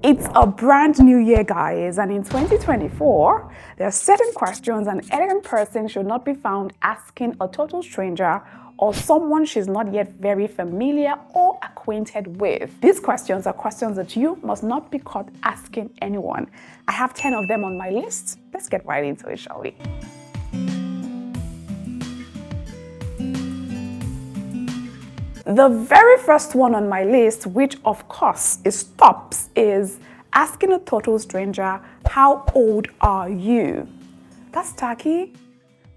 It's a brand new year, guys, and in 2024, there are certain questions an elegant person should not be found asking a total stranger or someone she's not yet very familiar or acquainted with. These questions are questions that you must not be caught asking anyone. I have 10 of them on my list. Let's get right into it, shall we? The very first one on my list, which of course is tops, is asking a total stranger, how old are you? That's tacky.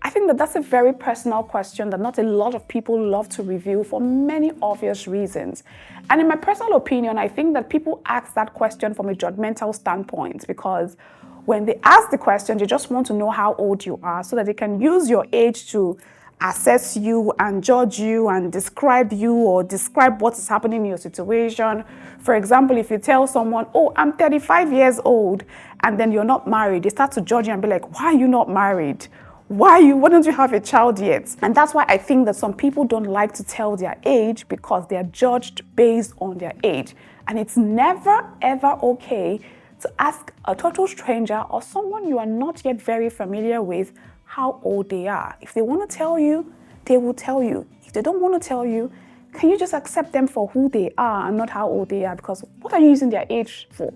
I think that's a very personal question that not a lot of people love to reveal for many obvious reasons. And in my personal opinion, I think that people ask that question from a judgmental standpoint because when they ask the question, they just want to know how old you are so that they can use your age to assess you and judge you and describe you or describe what is happening in your situation. For example, if you tell someone, oh, I'm 35 years old, and then you're not married, they start to judge you and be like, why are you not married? Why don't you have a child yet? And that's why I think that some people don't like to tell their age because they're judged based on their age. And it's never, ever okay to ask a total stranger or someone you are not yet very familiar with how old they are. If they want to tell you, they will tell you. If they don't want to tell you, can you just accept them for who they are and not how old they are? Because what are you using their age for?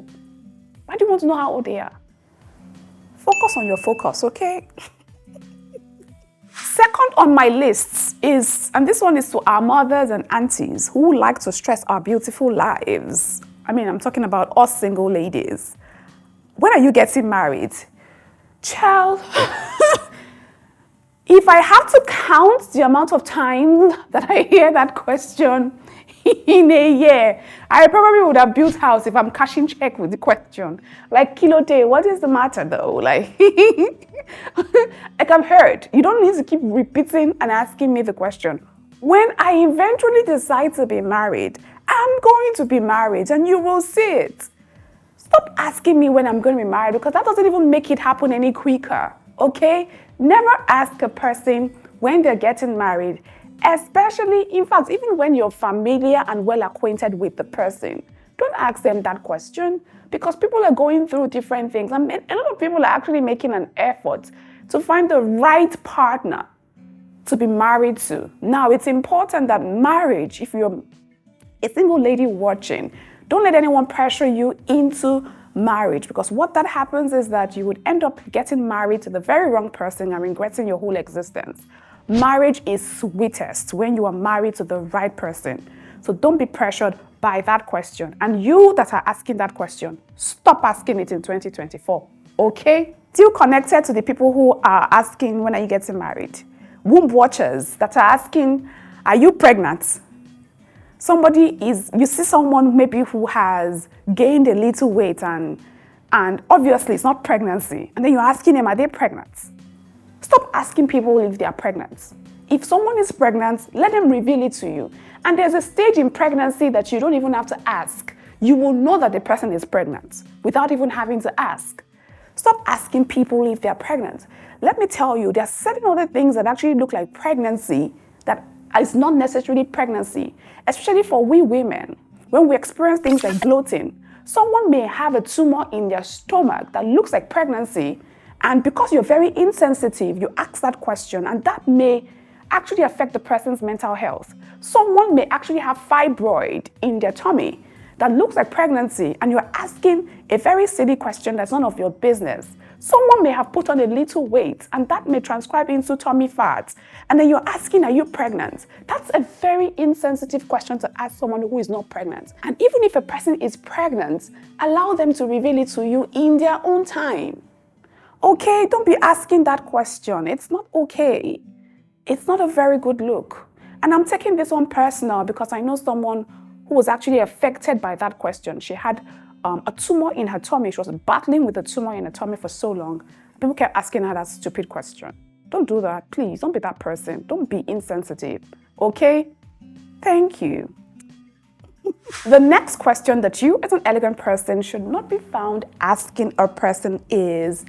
Why do you want to know how old they are? Focus on your focus, okay? Second on my list is, and this one is to our mothers and aunties who like to stress our beautiful lives. I mean, I'm talking about us single ladies. When are you getting married? Child, if I have to count the amount of times that I hear that question in a year, I probably would have built house if I'm cashing check with the question. Like, Kilote, what is the matter though? Like I've heard, you don't need to keep repeating and asking me the question. When I eventually decide to be married, I'm going to be married and you will see it. Stop asking me when I'm going to be married because that doesn't even make it happen any quicker, okay? Never ask a person when they're getting married, especially, in fact, even when you're familiar and well acquainted with the person. Don't ask them that question because people are going through different things. And a lot of people are actually making an effort to find the right partner to be married to. Now, it's important that marriage, if you're a single lady watching, don't let anyone pressure you into marriage because what that happens is that you would end up getting married to the very wrong person and regretting your whole existence. Marriage is sweetest when you are married to the right person. So don't be pressured by that question. And you that are asking that question, stop asking it in 2024, okay? Still connected to the people who are asking, when are you getting married? Womb watchers that are asking, are you pregnant? You see someone maybe who has gained a little weight and obviously it's not pregnancy. And then you're asking them, are they pregnant? Stop asking people if they are pregnant. If someone is pregnant, let them reveal it to you. And there's a stage in pregnancy that you don't even have to ask. You will know that the person is pregnant without even having to ask. Stop asking people if they are pregnant. Let me tell you, there are certain other things that actually look like pregnancy that is not necessarily pregnancy, especially for we women. When we experience things like bloating, someone may have a tumor in their stomach that looks like pregnancy, and because you're very insensitive, you ask that question, and that may actually affect the person's mental health. Someone may actually have fibroid in their tummy that looks like pregnancy, and you're asking a very silly question that's none of your business. Someone may have put on a little weight and that may transcribe into tummy fat. And then you're asking, are you pregnant? That's a very insensitive question to ask someone who is not pregnant. And even if a person is pregnant, allow them to reveal it to you in their own time. Okay, don't be asking that question. It's not okay. It's not a very good look. And I'm taking this one personal because I know someone who was actually affected by that question. She had a tumor in her tummy. She was battling with a tumor in her tummy for so long. People kept asking her that stupid question. Don't do that, please. Don't be that person. Don't be insensitive, okay? Thank you. The next question that you as an elegant person should not be found asking a person is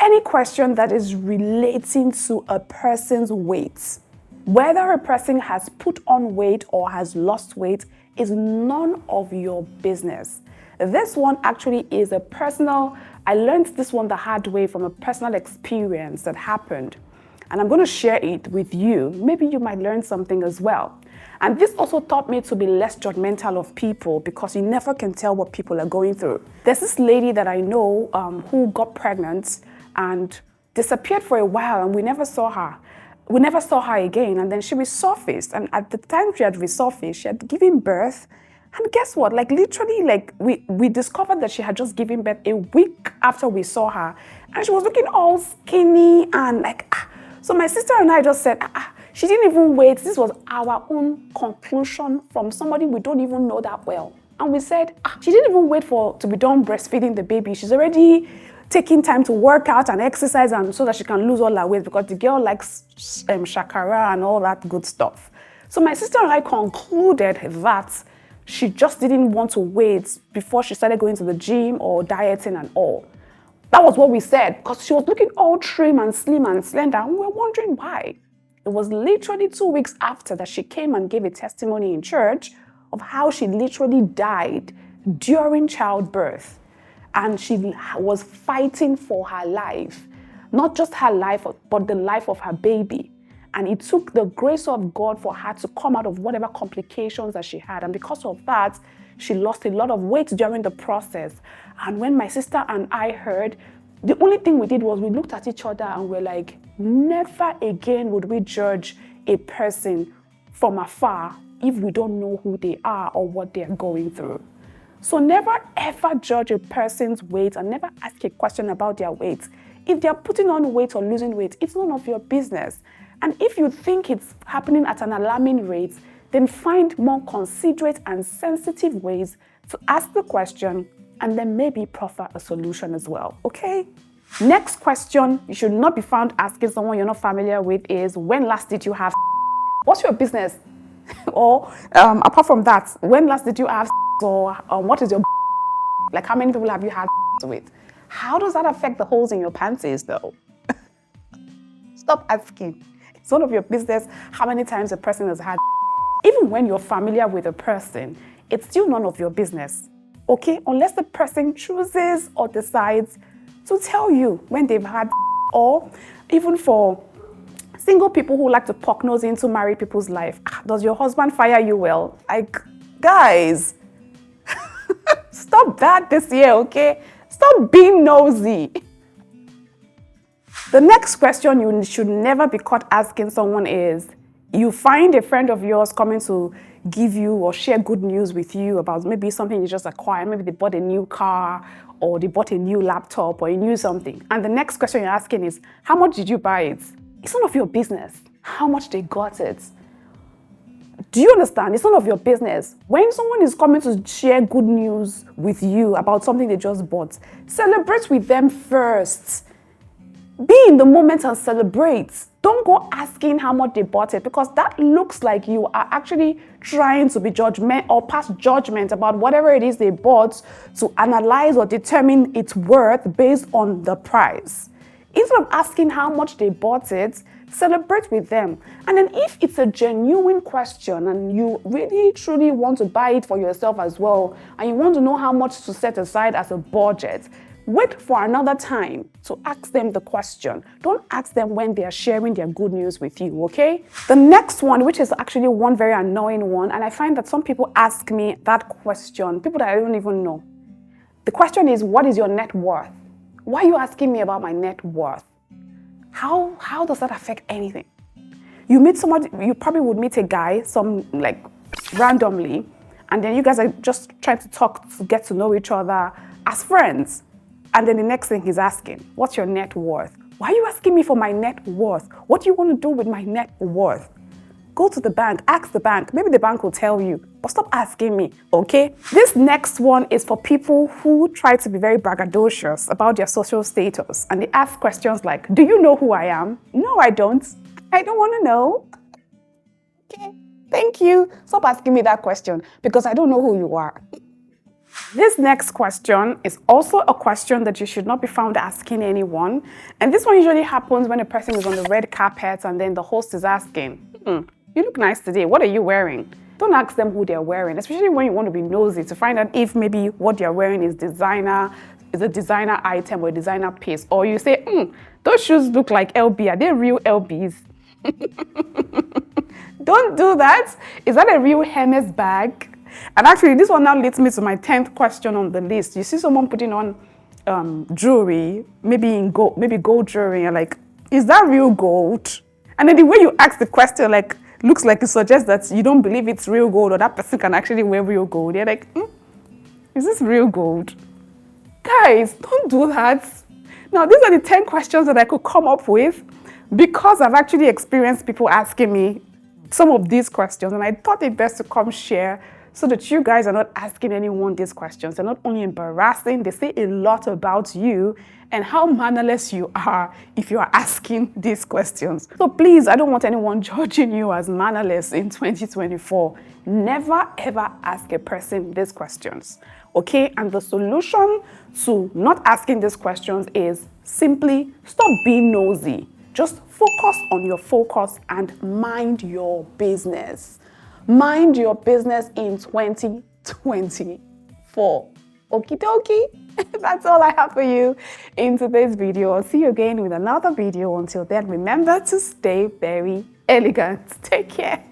any question that is relating to a person's weight. Whether a person has put on weight or has lost weight is none of your business. This one actually is a personal, I learned this one the hard way from a personal experience that happened. And I'm going to share it with you. Maybe you might learn something as well. And this also taught me to be less judgmental of people because you never can tell what people are going through. There's this lady that I know who got pregnant and disappeared for a while, and we never saw her. We never saw her again, and then she resurfaced. And at the time she had resurfaced, she had given birth. And guess what? Like literally, like we discovered that she had just given birth a week after we saw her. And she was looking all skinny and like, So my sister and I just said, she didn't even wait. This was our own conclusion from somebody we don't even know that well. And we said, she didn't even wait to be done breastfeeding the baby. She's already taking time to work out and exercise and so that she can lose all her weight because the girl likes shakara and all that good stuff. So my sister and I concluded that she just didn't want to wait before she started going to the gym or dieting and all. That was what we said because she was looking all trim and slim and slender and we were wondering why. It was literally 2 weeks after that she came and gave a testimony in church of how she literally died during childbirth. And she was fighting for her life, not just her life, but the life of her baby. And it took the grace of God for her to come out of whatever complications that she had. And because of that, she lost a lot of weight during the process. And when my sister and I heard, the only thing we did was we looked at each other and we're like, never again would we judge a person from afar if we don't know who they are or what they're going through. So never ever judge a person's weight and never ask a question about their weight. If they're putting on weight or losing weight, it's none of your business. And if you think it's happening at an alarming rate, then find more considerate and sensitive ways to ask the question and then maybe proffer a solution as well, okay? Next question you should not be found asking someone you're not familiar with is, when last did you have What's your business? Or apart from that, when last did you have or what is your like how many people have you had with? How does that affect the holes in your panties though? Stop asking. It's none of your business how many times a person has had. Even when you're familiar with a person, it's still none of your business, okay? Unless the person chooses or decides to tell you when they've had, or even for single people who like to poke nose into married people's life. Does your husband fire you well? Like, guys, stop that this year, okay? Stop being nosy. The next question you should never be caught asking someone is, you find a friend of yours coming to give you or share good news with you about maybe something you just acquired, maybe they bought a new car or they bought a new laptop or a new something. And the next question you're asking is, how much did you buy it? It's none of your business how much they got it. Do you understand? It's none of your business. When someone is coming to share good news with you about something they just bought, celebrate with them first. Be in the moment and celebrate. Don't go asking how much they bought it, because that looks like you are actually trying to be judgment or pass judgment about whatever it is they bought to analyze or determine its worth based on the price. Instead of asking how much they bought it, celebrate with them. And then if it's a genuine question and you really truly want to buy it for yourself as well, and you want to know how much to set aside as a budget, wait for another time to ask them the question. Don't ask them when they are sharing their good news with you, okay? The next one, which is actually one very annoying one, and I find that some people ask me that question, people that I don't even know. The question is, what is your net worth? Why are you asking me about my net worth? How does that affect anything? You meet somebody, you probably would meet a guy, randomly, and then you guys are just trying to talk to get to know each other as friends. And then the next thing he's asking, what's your net worth? Why are you asking me for my net worth? What do you want to do with my net worth? Go to the bank, ask the bank. Maybe the bank will tell you, but stop asking me, okay? This next one is for people who try to be very braggadocious about their social status. And they ask questions like, do you know who I am? No, I don't. I don't want to know. Okay, thank you. Stop asking me that question because I don't know who you are. This next question is also a question that you should not be found asking anyone. And this one usually happens when a person is on the red carpet and then the host is asking, you look nice today. What are you wearing? Don't ask them who they're wearing, especially when you want to be nosy to find out if maybe what they're wearing is a designer item or a designer piece. Or you say, those shoes look like LB. Are they real LBs? Don't do that. Is that a real Hermes bag? And actually, this one now leads me to my 10th question on the list. You see someone putting on jewelry, maybe gold jewelry, and like, is that real gold? And then the way you ask the question, like, looks like it suggests that you don't believe it's real gold or that person can actually wear real gold. You're like, is this real gold? Guys, don't do that. Now, these are the 10 questions that I could come up with because I've actually experienced people asking me some of these questions, and I thought it best to come share so that you guys are not asking anyone these questions. They're not only embarrassing, they say a lot about you and how mannerless you are if you are asking these questions. So please, I don't want anyone judging you as mannerless in 2024. Never ever ask a person these questions, okay? And the solution to not asking these questions is simply stop being nosy. Just focus on your focus and mind your business. Mind your business in 2024. Okie dokie. That's all I have for you in today's video. I'll see you again with another video. Until then, remember to stay very elegant. Take care.